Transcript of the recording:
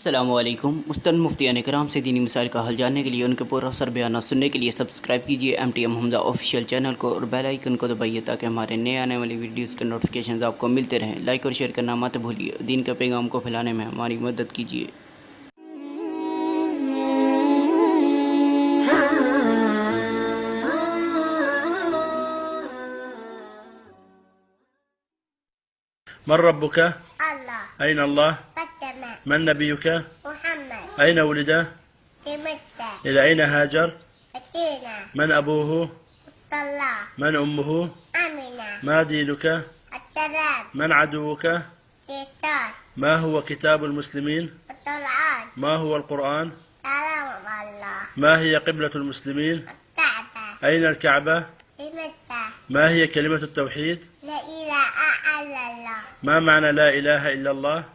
अस्सलामुअलैकुम। मुस्तन मुफ्तियान कराम से दीनी मिसाइल का हल जानने के लिए, उनके पुरअसर बयान सुनने के लिए सब्सक्राइब कीजिए MTM हमजा ऑफिशियल चैनल को और बेल आइकन को दबाइए ताकि हमारे नए आने वाली वीडियोस के नोटिफिकेशंस आपको मिलते रहें। लाइक और शेयर करना मत भूलिए। दीन के पैगाम को फैलाने में हमारी मदद कीजिए। من ربك؟ الله. أين الله؟ السماء. من نبيك؟ محمد. أين ولد؟ في مكة. إلى أين هاجر؟ مدينة. من أبوه؟ الله. من أمه؟ أمينة. ما دينك؟ السلام. من عدوك؟ شيطان. ما هو كتاب المسلمين؟ القرآن. ما هو القرآن؟ سلام الله. ما هي قبلة المسلمين؟ الكعبة. أين الكعبة؟ في مكة. ما هي كلمة التوحيد؟ لا إله إلا الله. ما معنى لا إله إلا الله؟